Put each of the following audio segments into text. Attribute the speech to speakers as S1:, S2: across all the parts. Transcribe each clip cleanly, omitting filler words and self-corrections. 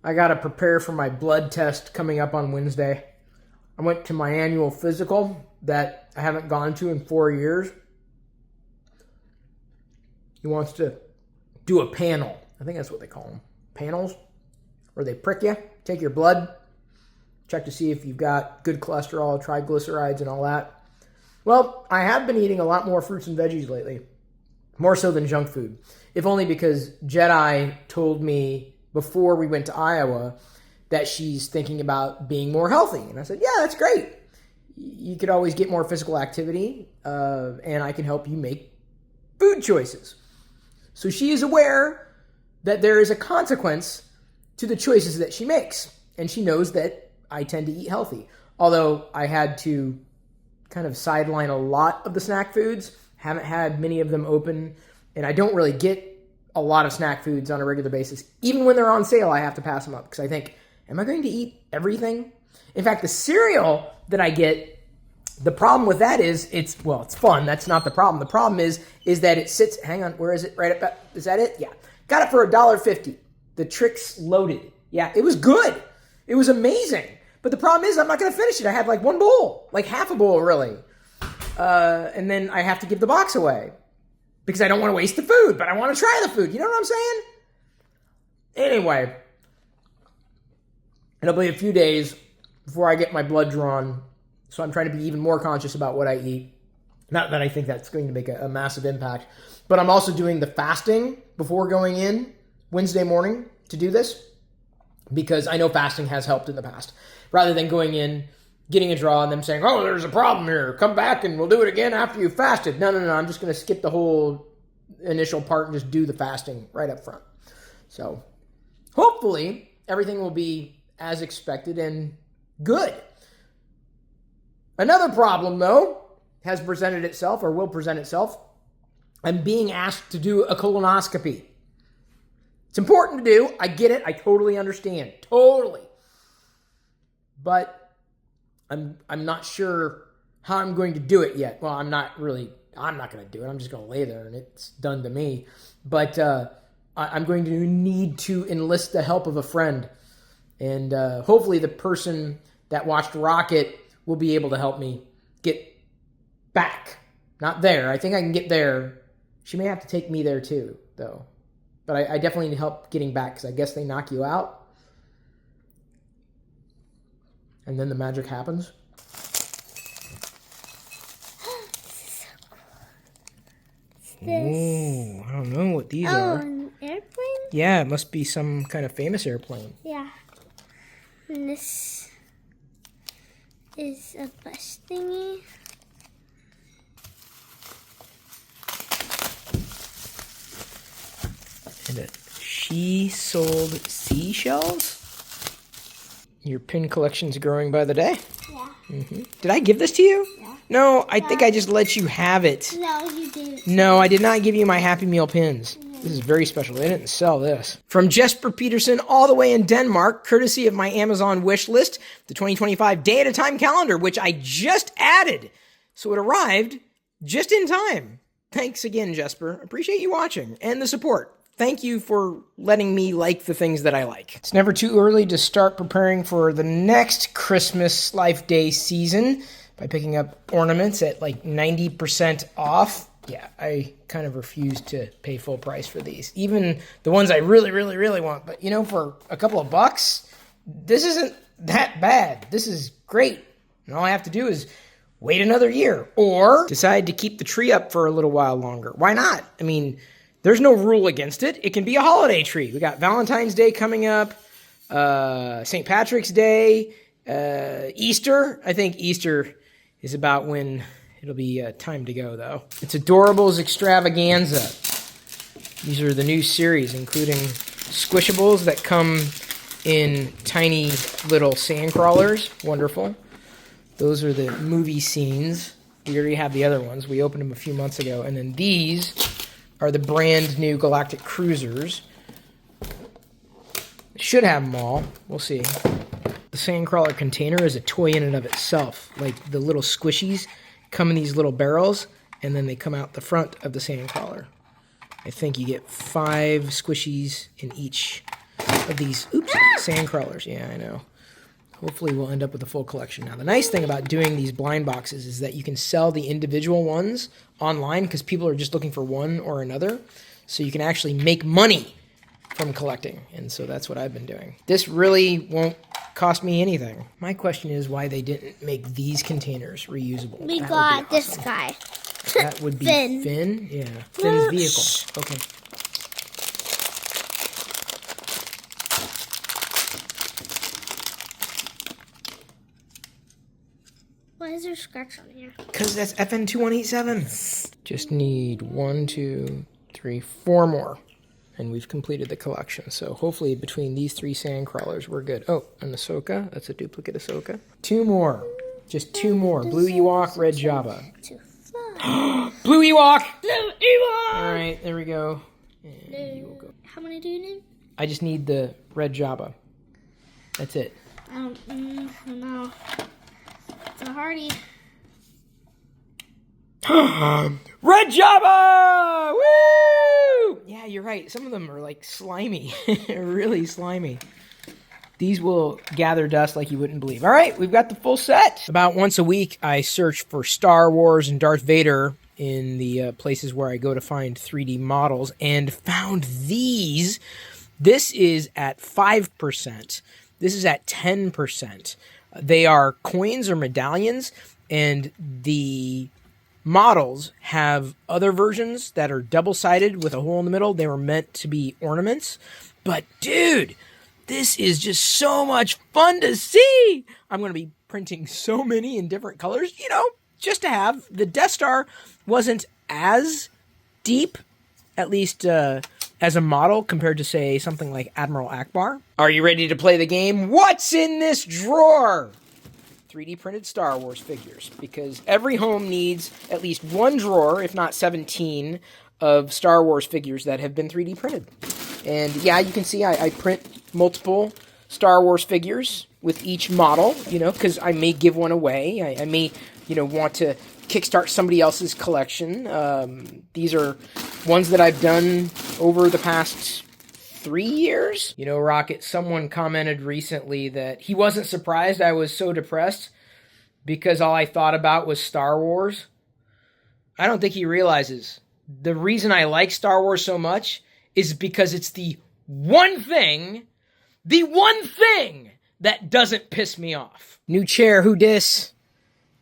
S1: I got to prepare for my blood test coming up on Wednesday. I went to my annual physical that I haven't gone to in 4 years. He wants to do a panel. I think that's what they call them. Panels, where they prick you, take your blood, check to see if you've got good cholesterol, triglycerides, and all that. Well, I have been eating a lot more fruits and veggies lately. More so than junk food. If only because Jedi told me before we went to Iowa that she's thinking about being more healthy. And I said, yeah, that's great. You could always get more physical activity, and I can help you make food choices. So she is aware that there is a consequence to the choices that she makes. And she knows that I tend to eat healthy. Although I had to kind of sideline a lot of the snack foods. Haven't had many of them open. And I don't really get a lot of snack foods on a regular basis. Even when they're on sale, I have to pass them up. Because I think, am I going to eat everything? In fact, the cereal that I get, the problem with that is, it's fun. That's not the problem. The problem is that it sits, hang on, where is it? Right up, is that it? Yeah. Got it for $1.50. The Trix Loaded. Yeah, it was good. It was amazing. But the problem is I'm not going to finish it. I had like one bowl, like half a bowl really. And then I have to give the box away because I don't want to waste the food, but I want to try the food. You know what I'm saying? Anyway, it'll be a few days before I get my blood drawn. So I'm trying to be even more conscious about what I eat. Not that I think that's going to make a massive impact, but I'm also doing the fasting before going in Wednesday morning to do this because I know fasting has helped in the past. Rather than going in, getting a draw, and them saying, oh, there's a problem here. Come back and we'll do it again after you fasted. No. I'm just going to skip the whole initial part and just do the fasting right up front. So hopefully everything will be as expected and good. Another problem, though, has presented itself or will present itself. I'm being asked to do a colonoscopy. It's important to do. I get it. I totally understand. Totally. But I'm not sure how I'm going to do it yet. Well, I'm not going to do it. I'm just going to lay there and it's done to me. But I'm going to need to enlist the help of a friend. And hopefully the person that watched Rocket will be able to help me get back. Not there. I think I can get there. She may have to take me there too, though. But I definitely need help getting back because I guess they knock you out. And then the magic happens. Oh, I don't know what these are.
S2: An airplane?
S1: Yeah, it must be some kind of famous airplane.
S2: Yeah. And this is a bus thingy.
S1: And she sold seashells? Your pin collection's growing by the day?
S2: Yeah.
S1: Mm-hmm. Did I give this to you?
S2: Yeah.
S1: No, I think I just let you have it.
S2: No, you didn't.
S1: No, I did not give you my Happy Meal pins. This is very special. They didn't sell this. From Jesper Peterson all the way in Denmark, courtesy of my Amazon wish list, the 2025 Day at a Time calendar, which I just added. So it arrived just in time. Thanks again, Jesper. Appreciate you watching and the support. Thank you for letting me like the things that I like. It's never too early to start preparing for the next Christmas Life Day season by picking up ornaments at like 90% off. Yeah, I kind of refuse to pay full price for these. Even the ones I really, really, really want. But, you know, for a couple of bucks, this isn't that bad. This is great. And all I have to do is wait another year or decide to keep the tree up for a little while longer. Why not? I mean, there's no rule against it. It can be a holiday tree. We got Valentine's Day coming up, St. Patrick's Day, Easter. I think Easter is about when it'll be time to go, though. It's Adorables Extravaganza. These are the new series, including Squishables that come in tiny little sand crawlers. Wonderful. Those are the movie scenes. We already have the other ones. We opened them a few months ago. And then these are the brand new Galactic Cruisers. Should have them all. We'll see. The Sandcrawler container is a toy in and of itself. Like the little squishies come in these little barrels, and then they come out the front of the Sandcrawler. I think you get 5 squishies in each of these, sand crawlers. Yeah, I know. Hopefully we'll end up with a full collection. Now, the nice thing about doing these blind boxes is that you can sell the individual ones online because people are just looking for one or another. So you can actually make money from collecting. And so that's what I've been doing. This really won't cost me anything. My question is why they didn't make these containers reusable.
S2: We
S1: That
S2: got
S1: would be
S2: this
S1: awesome.
S2: guy.
S1: That would be
S2: Finn.
S1: Finn? Yeah. Finn's vehicle. Okay.
S2: Why is there a scratch on here?
S1: Because that's FN 2187. Just need 1, 2, 3, 4 more. And we've completed the collection. So hopefully between these 3 sand crawlers, we're good. Oh, and Issaquah. That's a duplicate Issaquah. 2 more. Just 2 more. Blue Ewok, red Java. Blue Ewok!
S2: Blue Ewok!
S1: All right, there we go. And you will go.
S2: How many do you need?
S1: I just need the red Java. That's it.
S2: I don't know. It's a hardy.
S1: Red Java! Woo! Yeah, you're right. Some of them are like slimy. Really slimy. These will gather dust like you wouldn't believe. All right, we've got the full set. About once a week, I search for Star Wars and Darth Vader in the places where I go to find 3D models and found these. This is at 5%. This is at 10%. They are coins or medallions, and the models have other versions that are double-sided with a hole in the middle. They were meant to be ornaments. But, dude, this is just so much fun to see. I'm going to be printing so many in different colors, you know, just to have. The Death Star wasn't as deep, at least as a model, compared to, say, something like Admiral Akbar. Are you ready to play the game? What's in this drawer? 3D printed Star Wars figures, because every home needs at least one drawer, if not 17, of Star Wars figures that have been 3D printed. And yeah, you can see I print multiple Star Wars figures with each model, you know, because I may give one away. I may, you know, want to kickstart somebody else's collection. These are ones that I've done over the past 3 years. You know, Rocket, someone commented recently that he wasn't surprised I was so depressed because all I thought about was Star Wars. I don't think he realizes the reason I like Star Wars so much is because it's the one thing that doesn't piss me off. New chair, who dis?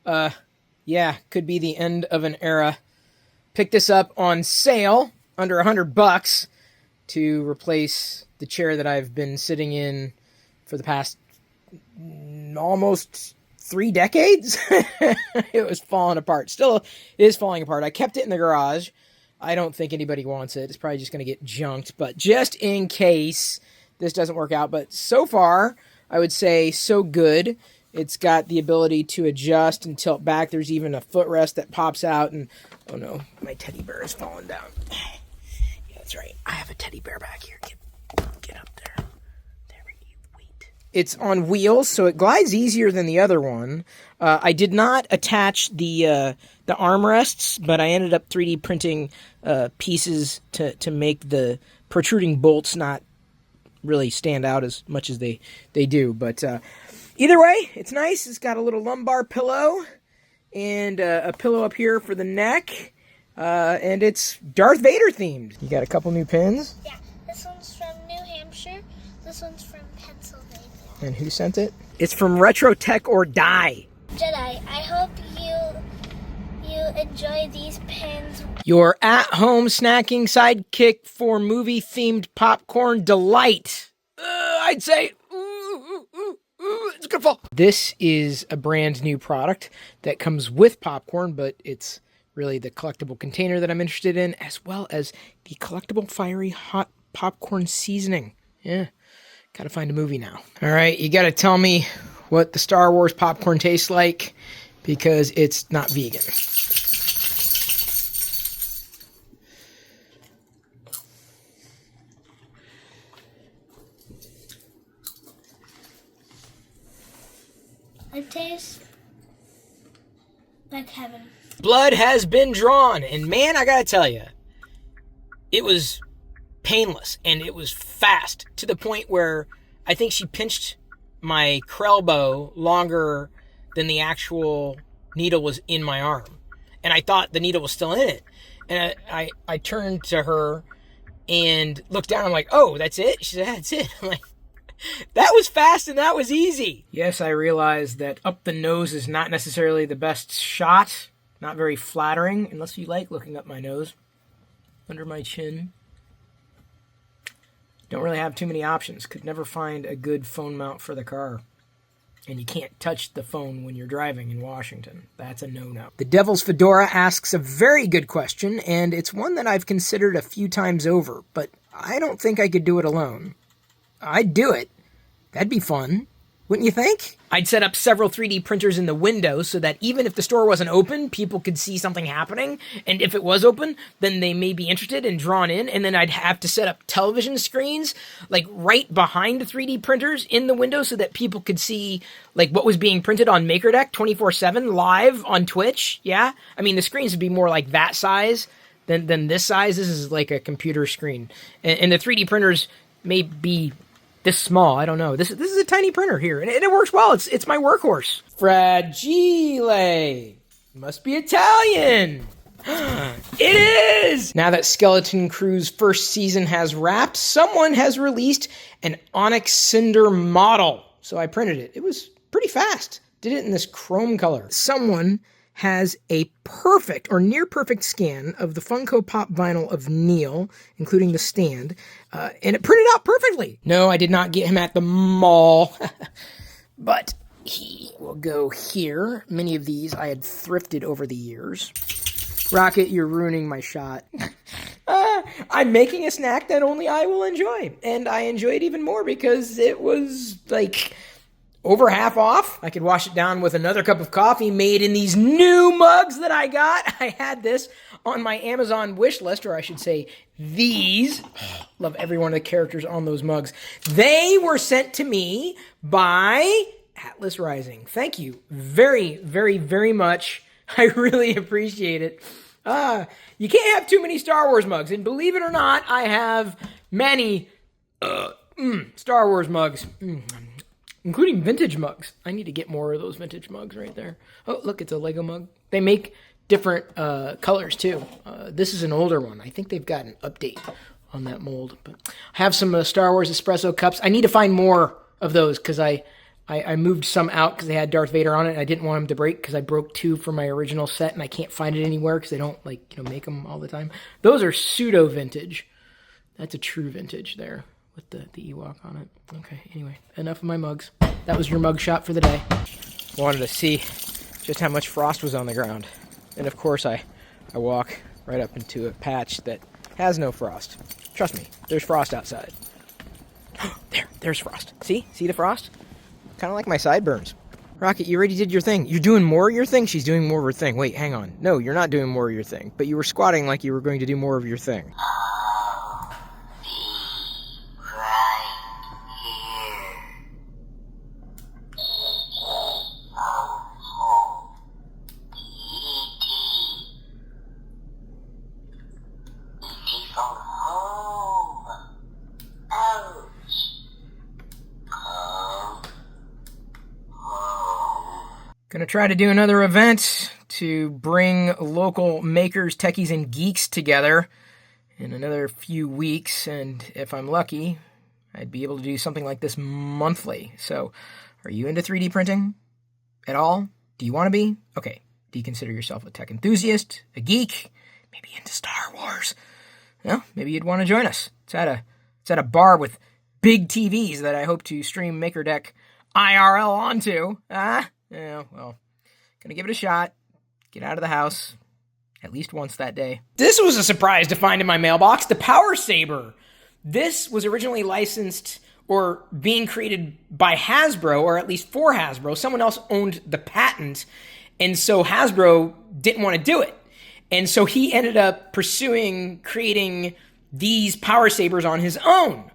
S1: Yeah, could be the end of an era. Picked this up on sale, under $100, to replace the chair that I've been sitting in for the past almost 3 decades. It was falling apart. Still is falling apart. I kept it in the garage. I don't think anybody wants it. It's probably just going to get junked. But just in case this doesn't work out. But so far, I would say so good. It's got the ability to adjust and tilt back. There's even a footrest that pops out. And oh no, my teddy bear is falling down. Yeah, that's right. I have a teddy bear back here. Get up there. There we go. Wait. It's on wheels, so it glides easier than the other one. I did not attach the armrests, but I ended up 3D printing pieces to make the protruding bolts not really stand out as much as they do. But either way, it's nice. It's got a little lumbar pillow and a pillow up here for the neck. And it's Darth Vader themed. You got a couple new pins?
S2: Yeah, this one's from New Hampshire. This one's from Pennsylvania.
S1: And who sent it? It's from Retro Tech or Die.
S2: Jedi, I hope you enjoy these pins.
S1: Your at-home snacking sidekick for movie-themed popcorn delight. I'd say, it's gonna fall. This is a brand new product that comes with popcorn, but it's really the collectible container that I'm interested in, as well as the collectible fiery hot popcorn seasoning. Yeah, gotta find a movie now. All right, you gotta tell me what the Star Wars popcorn tastes like, because it's not vegan.
S2: It tastes like heaven.
S1: Blood has been drawn, and man, I gotta tell you, it was painless, and it was fast, to the point where I think she pinched my Krell bow longer than the actual needle was in my arm. And I thought the needle was still in it. And I turned to her and looked down. I'm like, oh, that's it? She said, yeah, that's it. I'm like, that was fast and that was easy. Yes, I realize that up the nose is not necessarily the best shot. Not very flattering, unless you like looking up my nose. Under my chin. Don't really have too many options. Could never find a good phone mount for the car. And you can't touch the phone when you're driving in Washington. That's a no-no. The Devil's Fedora asks a very good question, and it's one that I've considered a few times over, but I don't think I could do it alone. I'd do it. That'd be fun. Wouldn't you think? I'd set up several 3D printers in the window so that even if the store wasn't open, people could see something happening. And if it was open, then they may be interested and drawn in. And then I'd have to set up television screens, like right behind the 3D printers in the window so that people could see like what was being printed on MakerDeck 24/7 live on Twitch. Yeah. I mean, the screens would be more like that size than this size. This is like a computer screen. And the 3D printers may be this small, I don't know. This is a tiny printer here, and it works well. It's my workhorse. Fragile. Must be Italian. It is! Now that Skeleton Crew's first season has wrapped, someone has released an Onyx Cinder model. So I printed it. It was pretty fast. Did it in this chrome color. Someone has a perfect or near perfect scan of the Funko Pop vinyl of Neil, including the stand, and it printed out perfectly. No, I did not get him at the mall, but he will go here. Many of these I had thrifted over the years. Rocket, you're ruining my shot. I'm making a snack that only I will enjoy, and I enjoy it even more because it was like over half off. I could wash it down with another cup of coffee made in these new mugs that I got. I had this on my Amazon wish list, or I should say these. Love every one of the characters on those mugs. They were sent to me by Atlas Rising. Thank you very, very, very much. I really appreciate it. You can't have too many Star Wars mugs, and believe it or not, I have many Star Wars mugs. Including vintage mugs. I need to get more of those vintage mugs right there. Oh, look, it's a Lego mug. They make different colors, too. This is an older one. I think they've got an update on that mold. But I have some Star Wars espresso cups. I need to find more of those because I moved some out because they had Darth Vader on it, and I didn't want them to break because I broke 2 from my original set, and I can't find it anywhere because they don't make them all the time. Those are pseudo-vintage. That's a true vintage there. With the Ewok on it. Okay, anyway, enough of my mugs. That was your mug shot for the day. Wanted to see just how much frost was on the ground. And of course I walk right up into a patch that has no frost. Trust me, there's frost outside. There's frost. See the frost? Kind of like my sideburns. Rocket, you already did your thing. You're doing more of your thing? She's doing more of her thing. Wait, hang on. No, you're not doing more of your thing. But you were squatting like you were going to do more of your thing. Gonna try to do another event to bring local makers, techies, and geeks together in another few weeks, and if I'm lucky, I'd be able to do something like this monthly. So, are you into 3D printing at all? Do you want to be? Okay. Do you consider yourself a tech enthusiast, a geek, maybe into Star Wars? Well, maybe you'd want to join us. It's at a bar with big TVs that I hope to stream MakerDeck IRL onto. Yeah, well, gonna give it a shot. Get out of the house at least once that day. This was a surprise to find in my mailbox, the Power Saber. This was originally licensed or being created by Hasbro, or at least for Hasbro. Someone else owned the patent, and so Hasbro didn't want to do it. And so he ended up creating these Power Sabers on his own.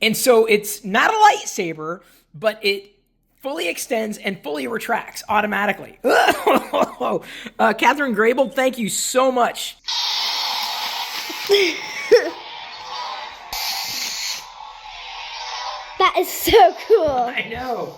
S1: And so it's not a lightsaber, but it fully extends and fully retracts automatically. Catherine Grable, thank you so much.
S2: is so cool.
S1: I know.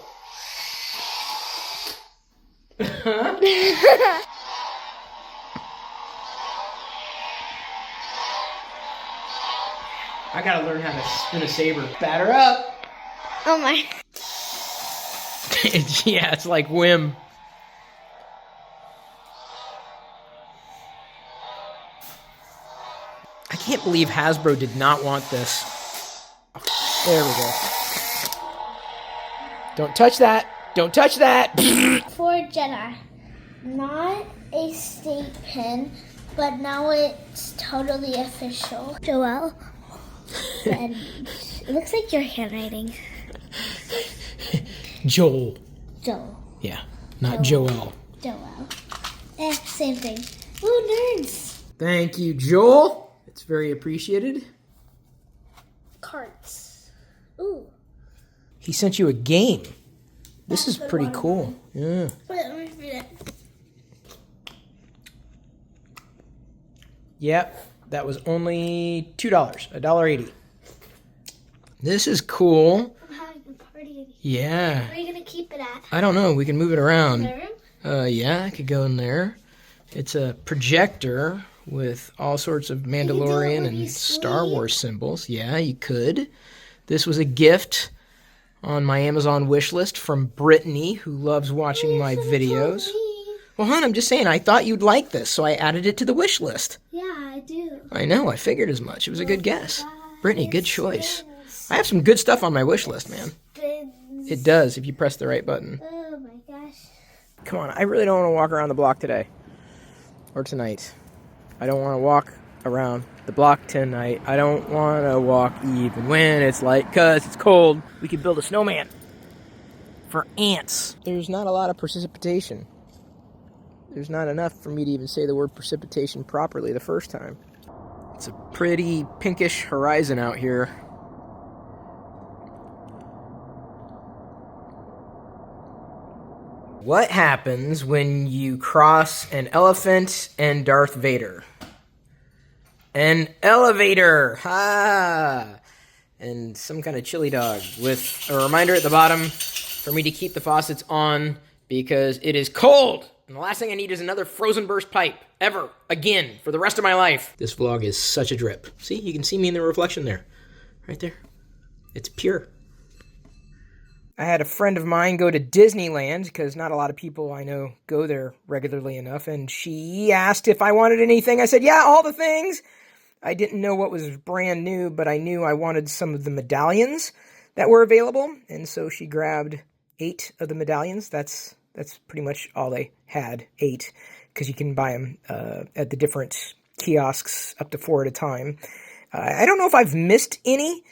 S1: I gotta learn how to spin a saber. Batter up.
S2: Oh my.
S1: Yeah, it's like whim. I can't believe Hasbro did not want this. There we go. Don't touch that. Don't touch that.
S2: For Jedi. Not a state pin, but now it's totally official. Joel. It looks like your handwriting.
S1: Joel.
S2: Joel.
S1: Yeah, not Joel.
S2: Joel. Same thing. Ooh, nerds.
S1: Thank you, Joel. It's very appreciated.
S2: Cards. Ooh.
S1: He sent you a game. This is pretty cool. Yeah.
S2: Wait, let me read it.
S1: Yep, that was only $2, $1.80. This is cool.
S2: I'm having a party.
S1: Yeah.
S2: Where are you going to keep it at?
S1: I don't know. We can move it around.
S2: In the room?
S1: Yeah, I could go in there. It's a projector with all sorts of Mandalorian and Star Wars symbols. Yeah, you could. This was a gift on my Amazon wish list from Brittany, who loves watching my videos. Well, hon, I'm just saying, I thought you'd like this, so I added it to the wish list.
S2: Yeah, I do.
S1: I know, I figured as much. It was a good guess. Brittany, good choice. I have some good stuff on my wish list, man. It does, if you press the right button.
S2: Oh my gosh.
S1: Come on, I really don't want to walk around the block today. Or tonight. I don't want to walk around the block tonight. I don't want to walk even when it's light, because it's cold. We could build a snowman for ants. There's not a lot of precipitation. There's not enough for me to even say the word precipitation properly the first time. It's a pretty pinkish horizon out here. What happens when you cross an elephant and Darth Vader? An elevator! Ha! And some kind of chili dog with a reminder at the bottom for me to keep the faucets on because it is cold! And the last thing I need is another frozen burst pipe. Ever. Again. For the rest of my life. This vlog is such a drip. See? You can see me in the reflection there. Right there. It's pure. I had a friend of mine go to Disneyland, because not a lot of people I know go there regularly enough, and she asked if I wanted anything. I said, yeah, all the things. I didn't know what was brand new, but I knew I wanted some of the medallions that were available, and so she grabbed 8 of the medallions. That's pretty much all they had, 8, because you can buy them at the different kiosks, up to 4 at a time. I don't know if I've missed any,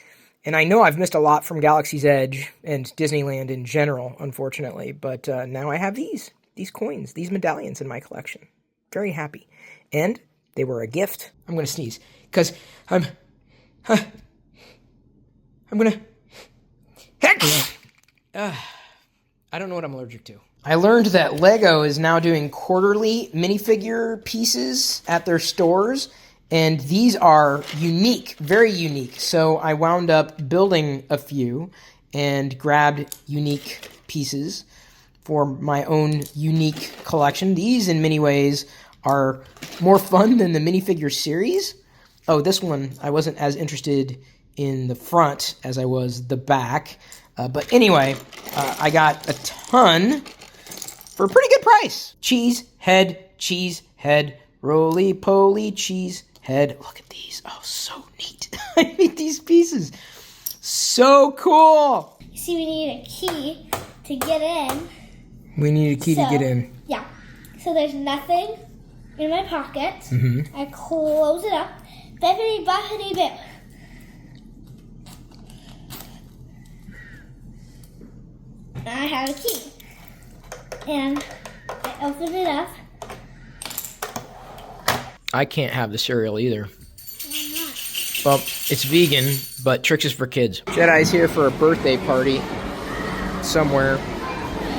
S1: and I know I've missed a lot from Galaxy's Edge and Disneyland in general, unfortunately, but now I have these coins, these medallions in my collection. Very happy. And they were a gift. I'm going to sneeze, because I'm going to... I don't know what I'm allergic to. I learned that Lego is now doing quarterly minifigure pieces at their stores, and these are unique, very unique. So I wound up building a few and grabbed unique pieces for my own unique collection. These, in many ways, are more fun than the minifigure series. Oh, this one, I wasn't as interested in the front as I was the back. But anyway, I got a ton for a pretty good price. Cheese head, roly-poly cheese head. Look at these. Oh, so neat. I made these pieces. So cool.
S2: You see, we need a key to get in.
S1: We need a key to get in.
S2: Yeah. So there's nothing in my pocket.
S1: Mm-hmm.
S2: I close it up. Bippity boppity bip. I have a key. And I open it up.
S1: I can't have the cereal either.
S2: Why not?
S1: Well, it's vegan, but Trix is for kids. Jedi's here for a birthday party somewhere.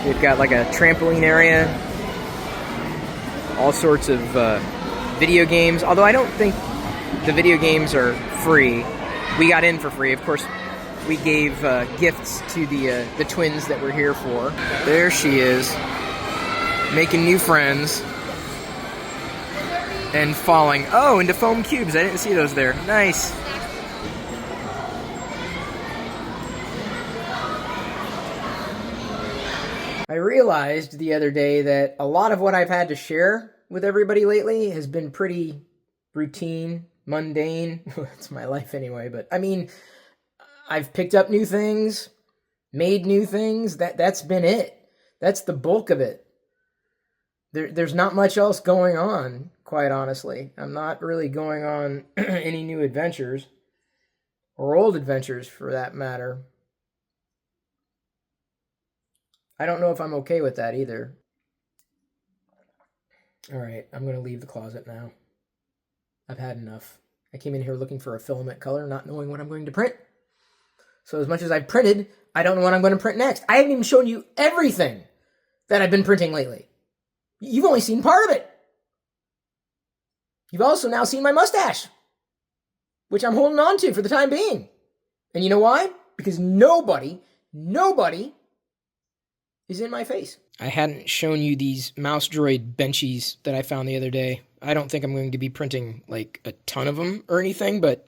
S1: We've got like a trampoline area, all sorts of video games, although I don't think the video games are free. We got in for free. Of course, we gave gifts to the twins that we're here for. There she is, making new friends and falling. Oh, into foam cubes. I didn't see those there. Nice. I realized the other day that a lot of what I've had to share with everybody lately has been pretty routine, mundane. It's my life anyway, but I mean, I've picked up new things, made new things. That's been it. That's the bulk of it. There's not much else going on, quite honestly. I'm not really going on any new adventures, or old adventures for that matter. I don't know if I'm okay with that either. All right, I'm going to leave the closet now. I've had enough. I came in here looking for a filament color, not knowing what I'm going to print. So as much as I've printed, I don't know what I'm going to print next. I haven't even shown you everything that I've been printing lately. You've only seen part of it. You've also now seen my mustache, which I'm holding on to for the time being. And you know why? Because nobody is in my face. I hadn't shown you these mouse droid benchies that I found the other day. I don't think I'm going to be printing like a ton of them or anything, but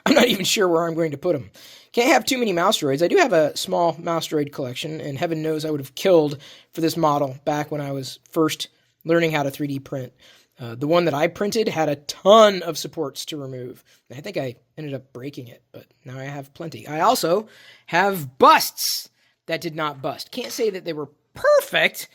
S1: I'm not even sure where I'm going to put them. Can't have too many mouse droids. I do have a small mouse droid collection, and heaven knows I would have killed for this model back when I was first learning how to 3D print. The one that I printed had a ton of supports to remove. I think I ended up breaking it, but now I have plenty. I also have busts that did not bust. Can't say that they were perfect.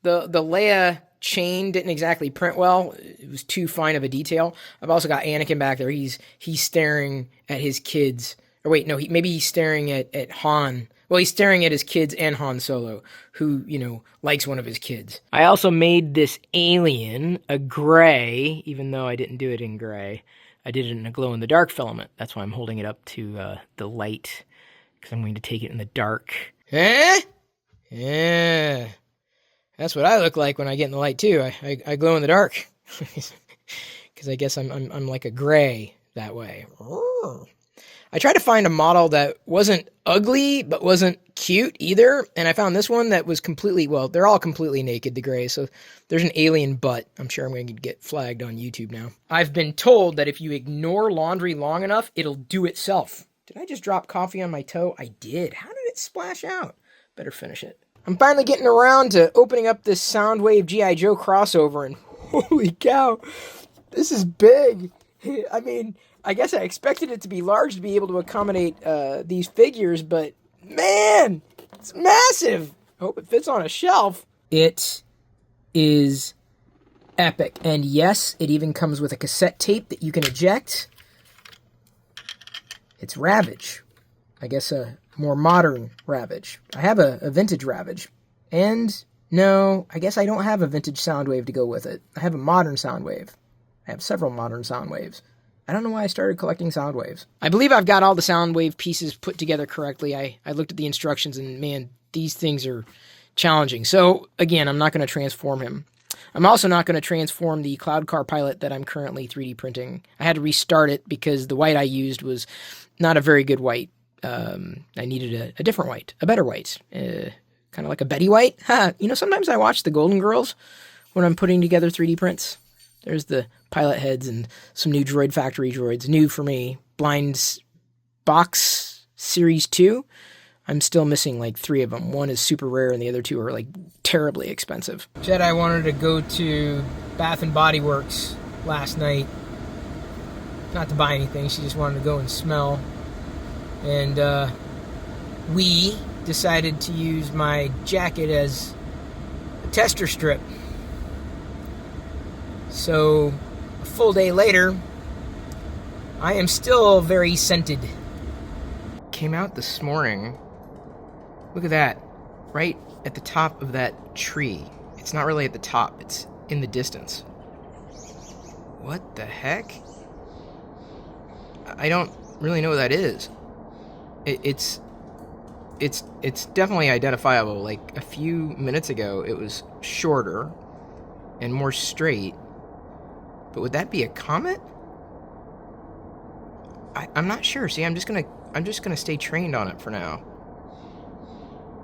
S1: The Leia chain didn't exactly print well. It was too fine of a detail. I've also got Anakin back there. He's staring at his kids. Or wait, no, maybe he's staring at Han. Well, he's staring at his kids and Han Solo, who, likes one of his kids. I also made this alien a gray, even though I didn't do it in gray. I did it in a glow-in-the-dark filament. That's why I'm holding it up to the light, because I'm going to take it in the dark. Eh? Yeah. That's what I look like when I get in the light, too. I glow in the dark. Because I guess I'm like a gray that way. I tried to find a model that wasn't ugly, but wasn't cute either. And I found this one that was completely, well, they're all completely naked, the gray. So there's an alien butt. I'm sure I'm going to get flagged on YouTube now. I've been told that if you ignore laundry long enough, it'll do itself. Did I just drop coffee on my toe? I did. How did it splash out? Better finish it. I'm finally getting around to opening up this Soundwave G.I. Joe crossover, and holy cow, this is big. I mean, I guess I expected it to be large to be able to accommodate these figures, but man, it's massive. I hope it fits on a shelf. It is epic. And yes, it even comes with a cassette tape that you can eject. It's Ravage. I guess a more modern Ravage. I have a vintage Ravage. And no, I guess I don't have a vintage Soundwave to go with it. I have a modern Soundwave. I have several modern Soundwaves. I don't know why I started collecting Soundwaves. I believe I've got all the Soundwave pieces put together correctly. I looked at the instructions and man, these things are challenging. So again, I'm not going to transform him. I'm also not going to transform the Cloud Car Pilot that I'm currently 3D printing. I had to restart it because the white I used was not a very good white. I needed a different white, a better white, kind of like a Betty White. Sometimes I watch the Golden Girls when I'm putting together 3D prints. There's the pilot heads and some new Droid Factory droids. New for me. Blind Box Series 2. I'm still missing like 3 of them. One is super rare and the other 2 are like terribly expensive. Jedi wanted to go to Bath and Body Works last night. Not to buy anything. She just wanted to go and smell. And we decided to use my jacket as a tester strip. So, a full day later, I am still very scented. Came out this morning. Look at that. Right at the top of that tree. It's not really at the top, it's in the distance. What the heck? I don't really know what that is. It's definitely identifiable. Like a few minutes ago, it was shorter and more straight. But would that be a comet? I'm not sure. See, I'm just gonna I'm just going to stay trained on it for now.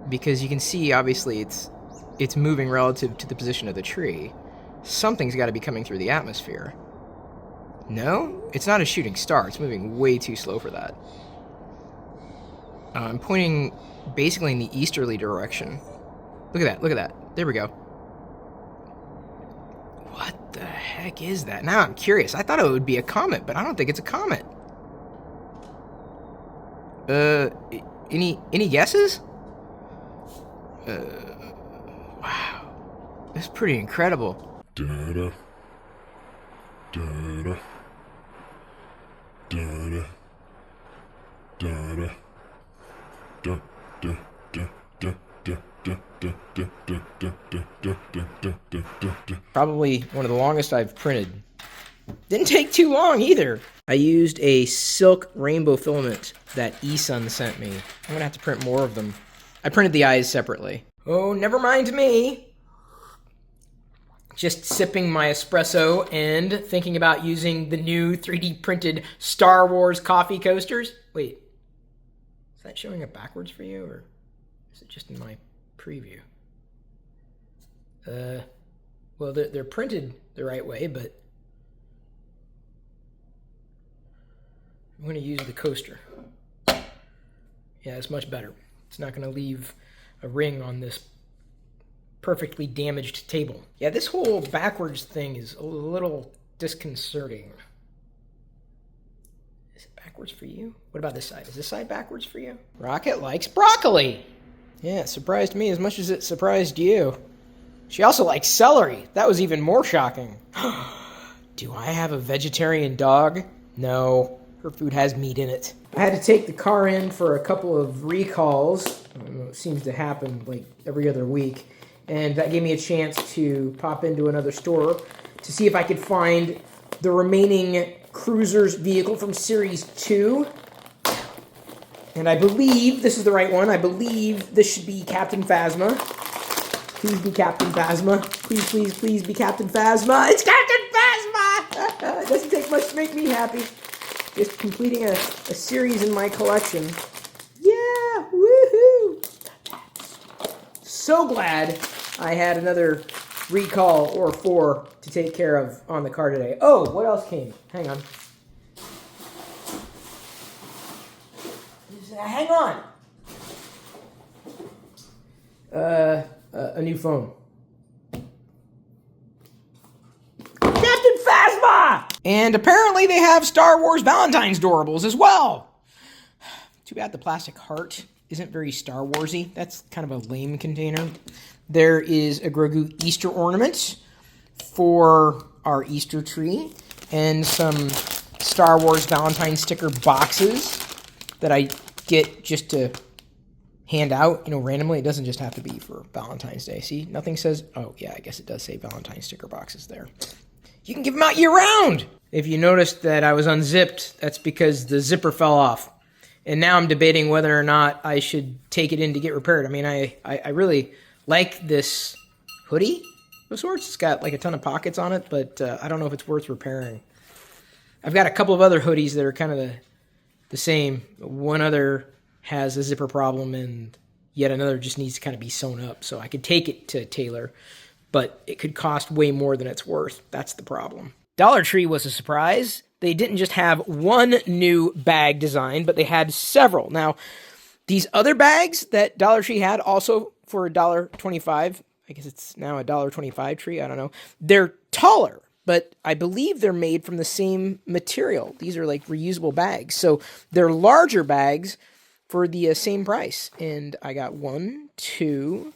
S1: Because you can see, obviously, it's moving relative to the position of the tree. Something's got to be coming through the atmosphere. No? It's not a shooting star. It's moving way too slow for that. I'm pointing basically in the easterly direction. Look at that. Look at that. There we go. What the heck is that? Now I'm curious. I thought it would be a comet, but I don't think it's a comet. Any guesses? Wow. That's pretty incredible.
S3: Da-da. Da-da. Da-da. Da-da. Da, da, da, da, da, da, da, da, da, da, da, da, da, da, da.
S1: Probably one of the longest I've printed. Didn't take too long either. I used a silk rainbow filament that Esun sent me. I'm gonna have to print more of them. I printed the eyes separately. Oh, never mind me. Just sipping my espresso and thinking about using the new 3D printed Star Wars coffee coasters. Wait, is that showing up backwards for you, or is it just in my preview? Well, they're printed the right way, but I'm going to use the coaster. Yeah, it's much better. It's not going to leave a ring on this perfectly damaged table. Yeah, this whole backwards thing is a little disconcerting. Is it backwards for you? What about this side? Is this side backwards for you? Rocket likes broccoli. Yeah, it surprised me as much as it surprised you. She also likes celery. That was even more shocking. Do I have a vegetarian dog? No. Her food has meat in it. I had to take the car in for a couple of recalls. It seems to happen like every other week. And that gave me a chance to pop into another store to see if I could find the remaining Cruiser's vehicle from Series 2. And I believe this is the right one. I believe this should be Captain Phasma. Please be Captain Phasma. Please, please, please be Captain Phasma. It's Captain Phasma! It doesn't take much to make me happy. Just completing a series in my collection. Yeah! Woohoo! So glad I had another recall or 4 to take care of on the car today. Oh, what else came? Hang on. Hang on! A new phone. Captain Phasma! And apparently they have Star Wars Valentine's Doorables as well. Too bad the plastic heart isn't very Star Warsy. That's kind of a lame container. There is a Grogu Easter ornament for our Easter tree, and some Star Wars Valentine sticker boxes that I get just to hand out, randomly. It doesn't just have to be for Valentine's Day. See, nothing says, oh yeah, I guess it does say Valentine sticker boxes there. You can give them out year-round! If you noticed that I was unzipped, that's because the zipper fell off. And now I'm debating whether or not I should take it in to get repaired. I mean, I really like this hoodie of sorts. It's got like a ton of pockets on it, but I don't know if it's worth repairing. I've got a couple of other hoodies that are kind of the same. One other has a zipper problem, and yet another just needs to kind of be sewn up. So I could take it to a tailor, but it could cost way more than it's worth. That's the problem. Dollar Tree was a surprise. They didn't just have one new bag design, but they had several. Now, these other bags that Dollar Tree had, also for $1.25, I guess it's now a $1.25 tree, I don't know. They're taller, but I believe they're made from the same material. These are like reusable bags. So they're larger bags for the same price. And I got 1, 2,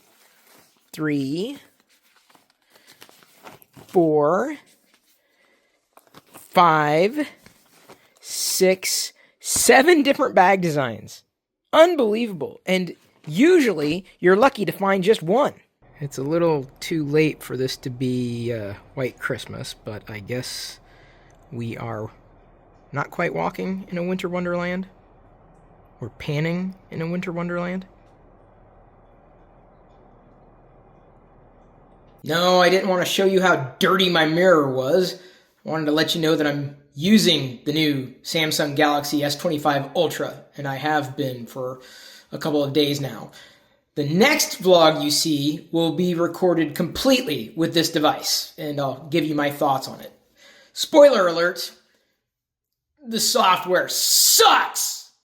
S1: 3, 4, 5, 6, 7 different bag designs. Unbelievable. And usually you're lucky to find just one. It's a little too late for this to be White Christmas, but I guess we are not quite walking in a winter wonderland. We're panning in a winter wonderland. No, I didn't want to show you how dirty my mirror was. I wanted to let you know that I'm using the new Samsung Galaxy S25 Ultra, and I have been for a couple of days now. The next vlog you see will be recorded completely with this device, and I'll give you my thoughts on it. Spoiler alert, the software sucks!